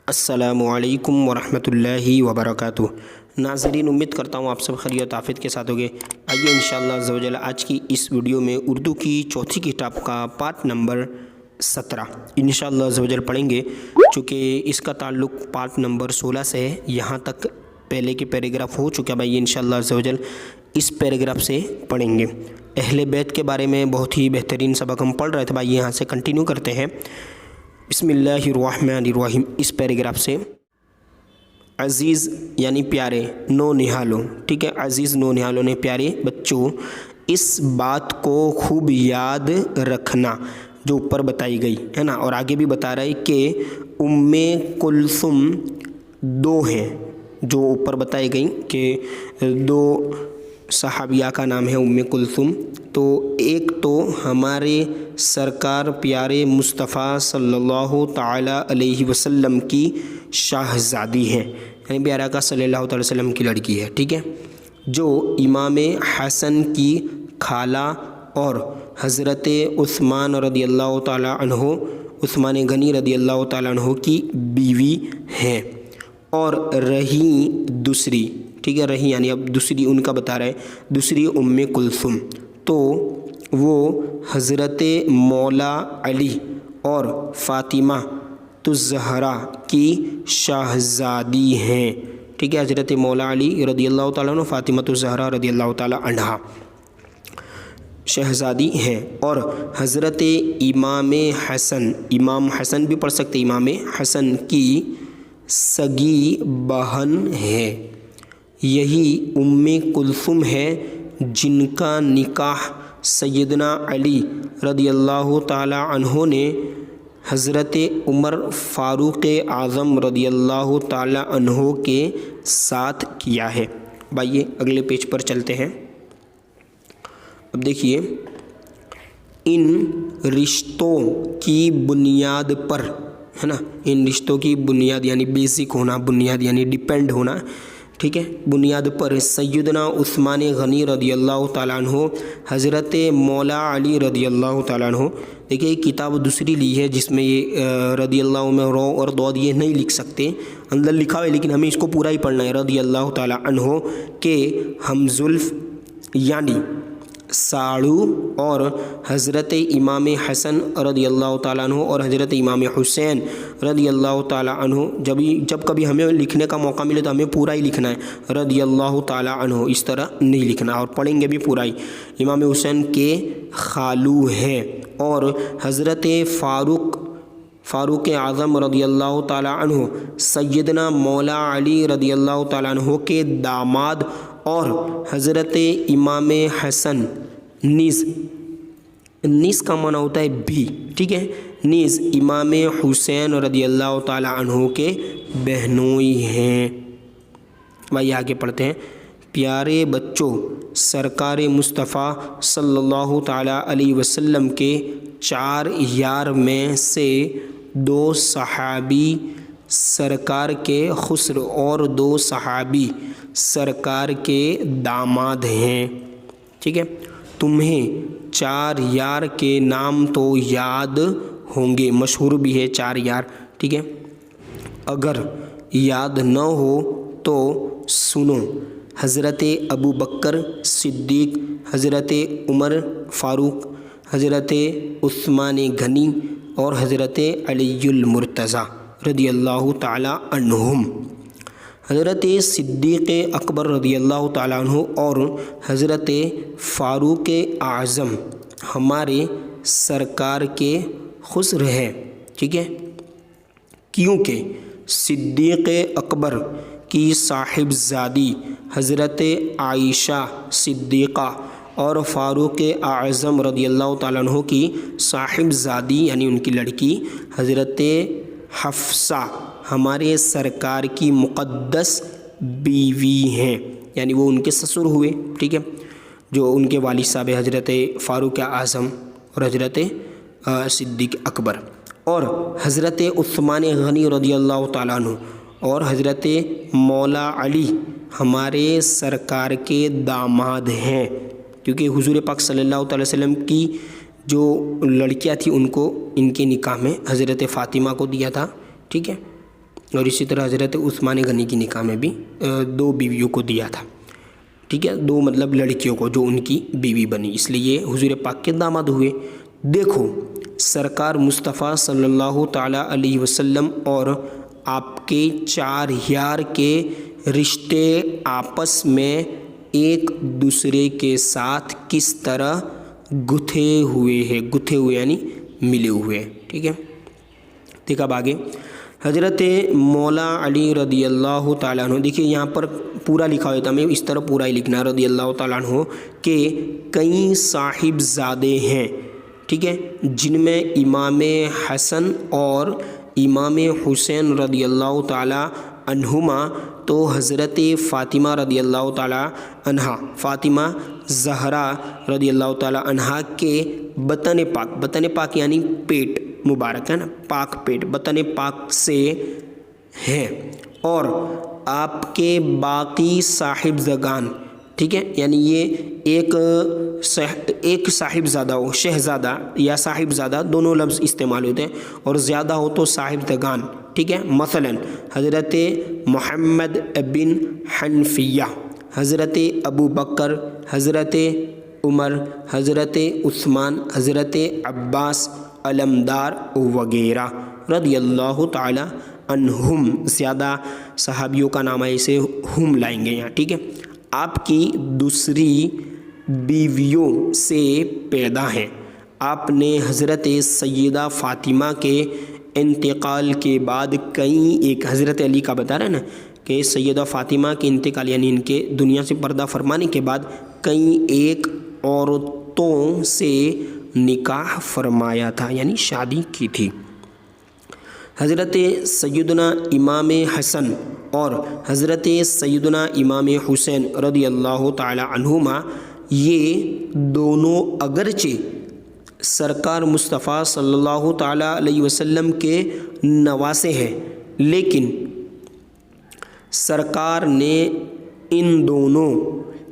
السلام علیکم ورحمۃ اللہ وبرکاتہ۔ ناظرین، امید کرتا ہوں آپ سب خیریت عافیت کے ساتھ ہوگے۔ آئیے انشاءاللہ عز و جل آج کی اس ویڈیو میں اردو کی چوتھی کتاب کا پارٹ نمبر 17 انشاءاللہ عز و جل پڑھیں گے، چونکہ اس کا تعلق پارٹ نمبر 16 سے ہے۔ یہاں تک پہلے کے پیراگراف ہو چکا بھائی، انشاءاللہ عز و جل اس پیراگراف سے پڑھیں گے۔ اہل بیت کے بارے میں بہت ہی بہترین سبق ہم پڑھ رہے تھے بھائی، یہاں سے کنٹینیو کرتے ہیں۔ بسم اللہ الرحمن الرحیم۔ اس پیراگراف سے عزیز یعنی پیارے نو نہالوں، ٹھیک ہے، عزیز نو نہالوں نے پیارے بچوں، اس بات کو خوب یاد رکھنا جو اوپر بتائی گئی ہے نا، اور آگے بھی بتا رہا ہے کہ ام کلثوم دو ہیں جو اوپر بتائی گئی کہ دو صحابیہ کا نام ہے ام کلثوم۔ تو ایک تو ہمارے سرکار پیارے مصطفیٰ صلی اللہ تعالیٰ علیہ وسلم کی شاہزادی ہے، یعنی پیارا کا صلی اللہ تعالیٰ وسلم کی لڑکی ہے، ٹھیک ہے، جو امام حسن کی خالہ اور حضرت عثمان رضی اللہ تعالیٰ عنہ، عثمان غنی رضی اللہ تعالیٰ عنہ کی بیوی ہے۔ اور رہی دوسری، ٹھیک ہے، رہی یعنی اب دوسری ان کا بتا رہا ہے، دوسری ام کلثوم، تو وہ حضرت مولا علی اور فاطمہ الزہرا کی شاہزادی ہیں، ٹھیک ہے، حضرت مولا علی رضی اللہ تعالیٰ عنہ، فاطمہ الزہرا رضی اللہ تعالیٰ عنہا شہزادی ہیں۔ اور حضرت امام حسن، امام حسن بھی پڑھ سکتے، امام حسن کی سگی بہن ہے۔ یہی ام کلثوم ہے جن کا نکاح سیدنا علی رضی اللہ تعالی عنہ نے حضرت عمر فاروق اعظم رضی اللہ تعالی عنہ کے ساتھ کیا ہے۔ بھائیے اگلے پیج پر چلتے ہیں۔ اب دیکھیے، ان رشتوں کی بنیاد پر، ہے نا، ان رشتوں کی بنیاد یعنی بیسک ہونا، بنیاد یعنی ڈیپینڈ ہونا، ٹھیک ہے، بنیاد پر سیدنا عثمان غنی رضی اللہ تعالیٰ عنہ، حضرت مولا علی رضی اللہ تعالیٰ عنہ۔ دیکھیے ایک کتاب دوسری لی ہے جس میں یہ رضی اللہ میں رو اور دود یہ نہیں لکھ سکتے، اندر لکھا ہوا ہے لیکن ہمیں اس کو پورا ہی پڑھنا ہے۔ رضی اللہ تعالیٰ عنہ کے ہم زلف یعنی ساڑو اور حضرت امام حسن رضی اللہ تعالیٰ عنہ اور حضرت امام حسین رضی اللہ تعالیٰ عنہ، جب کبھی ہمیں لکھنے کا موقع ملے تو ہمیں پورا ہی لکھنا ہے، رضی اللہ تعالیٰ عنہ، اس طرح نہیں لکھنا، اور پڑھیں گے بھی پورا ہی۔ امام حسین کے خالو ہیں، اور حضرت فاروق اعظم رضی اللہ تعالیٰ عنہ سیدنا مولا علی رضی اللہ تعالیٰ عنہ کے داماد، اور حضرت امام حسن نیز کا معنی ہوتا ہے بھی، ٹھیک ہے، نیز امام حسین رضی اللہ تعالیٰ عنہ کے بہنوئی ہیں۔ بھائی آگے پڑھتے ہیں۔ پیارے بچوں، سرکار مصطفیٰ صلی اللہ تعالیٰ علیہ وسلم کے 4 یار میں سے 2 صحابی سرکار کے خسر اور 2 صحابی سرکار کے داماد ہیں، ٹھیک ہے۔ تمہیں 4 یار کے نام تو یاد ہوں گے، مشہور بھی ہے 4 یار، ٹھیک ہے، اگر یاد نہ ہو تو سنو۔ حضرت ابو بکر صدیق، حضرت عمر فاروق، حضرت عثمان غنی اور حضرت علی المرتضیٰ رضی اللہ تعالیٰ عنہم۔ حضرت صدیق اکبر رضی اللہ تعالیٰ عنہ اور حضرت فاروق اعظم ہمارے سرکار کے خسر ہے، ٹھیک ہے، کیونکہ صدیق اکبر کی صاحبزادی حضرت عائشہ صدیقہ اور فاروق اعظم رضی اللہ تعالیٰ عنہ کی صاحبزادی یعنی ان کی لڑکی حضرت حفصہ ہمارے سرکار کی مقدس بیوی ہیں، یعنی وہ ان کے سسر ہوئے، ٹھیک ہے، جو ان کے والد صاحب حضرت فاروق اعظم اور حضرت صدیق اکبر، اور حضرت عثمان غنی رضی اللہ تعالیٰ عنہ اور حضرت مولا علی ہمارے سرکار کے داماد ہیں، کیونکہ حضور پاک صلی اللہ تعالیٰ وسلم کی جو لڑکیاں تھیں ان کو ان کے نکاح میں حضرت فاطمہ کو دیا تھا، ٹھیک ہے، اور اسی طرح حضرت عثمان غنی کی نکاح میں بھی 2 بیویوں کو دیا تھا، ٹھیک ہے، 2 مطلب لڑکیوں کو جو ان کی بیوی بنی، اس لیے یہ حضور پاک کے داماد ہوئے۔ دیکھو سرکار مصطفیٰ صلی اللہ تعالیٰ علیہ وسلم اور آپ کے 4 یار کے رشتے آپس میں ایک دوسرے کے ساتھ کس طرح گتھے ہوئے یعنی ملے ہوئے ہیں، ٹھیک ہے۔ دیکھ اب آگے حضرت مولا علی رضی اللہ تعالیٰ عنہ، دیکھیے یہاں پر پورا لکھا ہوتا ہے، ہمیں اس طرح پورا ہی لکھنا ہے، رضی اللہ تعالیٰ عنہ کے کئی صاحب زادے ہیں، ٹھیک ہے، جن میں امام حسن اور امام حسین رضی اللہ تعالیٰ عنہما تو حضرت فاطمہ رضی اللہ تعالیٰ عنہا، فاطمہ زہرا رضی اللہ تعالیٰ عنہا کے بطن پاک یعنی پیٹ مبارک ہے نا، پاک پیٹ بطن پاک سے ہیں، اور آپ کے باقی صاحب زگان، ٹھیک ہے، یعنی یہ ایک صاحبزادہ ہو، شہزادہ یا صاحبزادہ دونوں لفظ استعمال ہوتے ہیں، اور زیادہ ہو تو صاحبزگان، ٹھیک ہے۔ مثلا حضرت محمد بن حنفیہ، حضرت ابو بکر، حضرت عمر، حضرت عثمان، حضرت عباس، علمدار وغیرہ رضی اللہ تعالی عنہم، زیادہ صحابیوں کا نام ایسے ہم لائیں گے یہاں، ٹھیک ہے۔ آپ کی دوسری بیویوں سے پیدا ہیں۔ آپ نے حضرت سیدہ فاطمہ کے انتقال کے بعد ایک حضرت علی کا بتا رہا ہے نا کہ سیدہ فاطمہ کے انتقال یعنی ان کے دنیا سے پردہ فرمانے کے بعد ایک عورتوں سے نکاح فرمایا تھا، یعنی شادی کی تھی۔ حضرت سیدنا امام حسن اور حضرت سیدنا امام حسین رضی اللہ تعالی عنہما، یہ دونوں اگرچہ سرکار مصطفیٰ صلی اللہ تعالیٰ علیہ وسلم کے نواسے ہیں، لیکن سرکار نے ان دونوں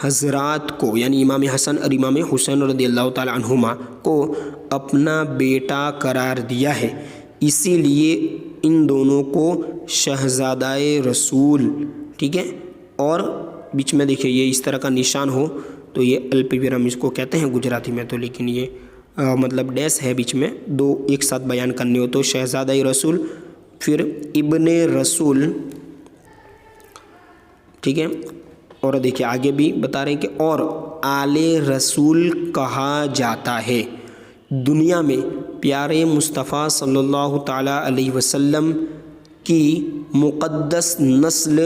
حضرات کو یعنی امام حسن اور امام حسین رضی اللہ تعالیٰ عنہما کو اپنا بیٹا قرار دیا ہے، اسی لیے ان دونوں کو شہزادہ رسول، ٹھیک ہے، اور بیچ میں دیکھیے یہ اس طرح کا نشان ہو تو یہ الپی ہم اس کو کہتے ہیں گجراتی میں، تو لیکن یہ مطلب ڈیس ہے بیچ میں، 2 ایک ساتھ بیان کرنے ہو تو شہزادہ رسول، پھر ابن رسول، ٹھیک ہے، اور دیکھیے آگے بھی بتا رہے ہیں کہ اور آل رسول کہا جاتا ہے۔ دنیا میں پیارے مصطفیٰ صلی اللہ تعالیٰ علیہ وسلم کی مقدس نسل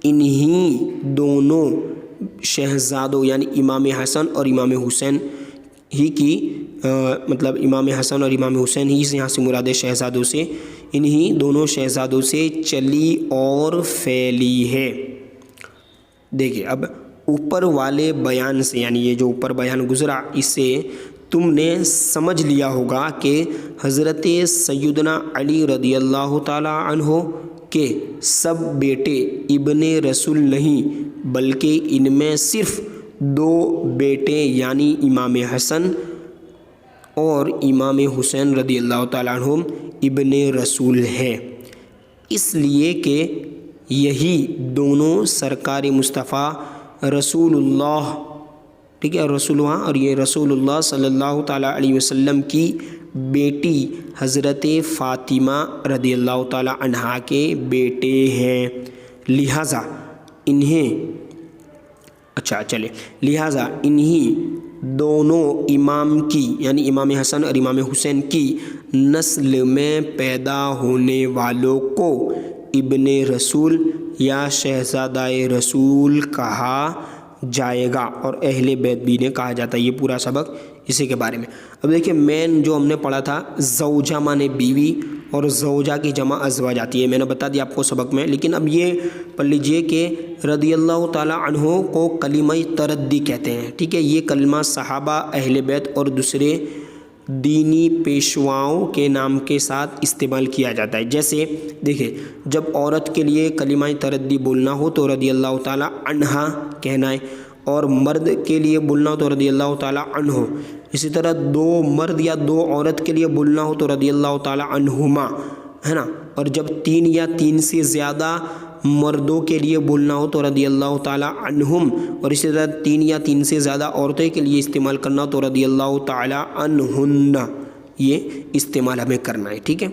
انہی دونوں شہزادوں یعنی امام حسن اور امام حسین ہی کی مطلب امام حسن اور امام حسین ہی سے یہاں سے مراد شہزادوں سے انہی دونوں شہزادوں سے چلی اور پھیلی ہے۔ دیکھیے اب اوپر والے بیان سے یعنی یہ جو اوپر بیان گزرا اس سے تم نے سمجھ لیا ہوگا کہ حضرت سیدنا علی رضی اللہ تعالی عنہ کے سب بیٹے ابن رسول نہیں بلکہ ان میں صرف 2 بیٹے یعنی امام حسن اور امام حسین رضی اللہ تعالیٰ عنہم ابن رسول ہے، اس لیے کہ یہی دونوں سرکار مصطفیٰ رسول اللہ، ٹھیک ہے، رسول اللہ، اور یہ رسول اللہ صلی اللہ تعالیٰ علیہ وسلم کی بیٹی حضرت فاطمہ رضی اللہ تعالیٰ عنہا کے بیٹے ہیں، لہٰذا انہی دونوں امام کی یعنی امام حسن اور امام حسین کی نسل میں پیدا ہونے والوں کو ابن رسول یا شہزادہ رسول کہا جائے گا، اور اہل بیت بھی نے کہا جاتا ہے۔ یہ پورا سبق اسی کے بارے میں۔ اب دیکھیں مین جو ہم نے پڑھا تھا زوجہ مانے بیوی اور زوجہ کی جمع ازواج آتی ہے، میں نے بتا دیا آپ کو سبق میں، لیکن اب یہ پڑھ لیجئے کہ رضی اللہ تعالیٰ عنہ کو کلمہ تردی کہتے ہیں، ٹھیک ہے، یہ کلمہ صحابہ، اہل بیت اور دوسرے دینی پیشواؤں کے نام کے ساتھ استعمال کیا جاتا ہے۔ جیسے دیکھیں جب عورت کے لیے کلمہ تردی بولنا ہو تو رضی اللہ تعالیٰ عنہا کہنا ہے، اور مرد کے لیے بولنا ہو تو رضی اللہ تعالیٰ عنہ، اسی طرح 2 مرد یا 2 عورت کے لیے بولنا ہو تو رضی اللہ تعالیٰ عنہما، ہے نا، اور جب 3 یا 3 سے زیادہ مردوں کے لیے بولنا ہو تو رضی اللہ تعالی عنہم، اور اسی طرح 3 یا 3 سے زیادہ عورتیں کے لیے استعمال کرنا ہو تو رضی اللہ تعالی عنہن، یہ استعمال ہمیں کرنا ہے، ٹھیک ہے۔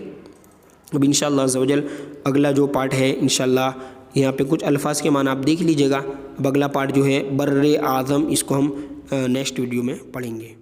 اب انشاءاللہ عز و جل اگلا جو پارٹ ہے انشاءاللہ یہاں پہ کچھ الفاظ کے معنی آپ دیکھ لیجئے گا۔ اب اگلا پارٹ جو ہے بر اعظم، اس کو ہم نیکسٹ ویڈیو میں پڑھیں گے۔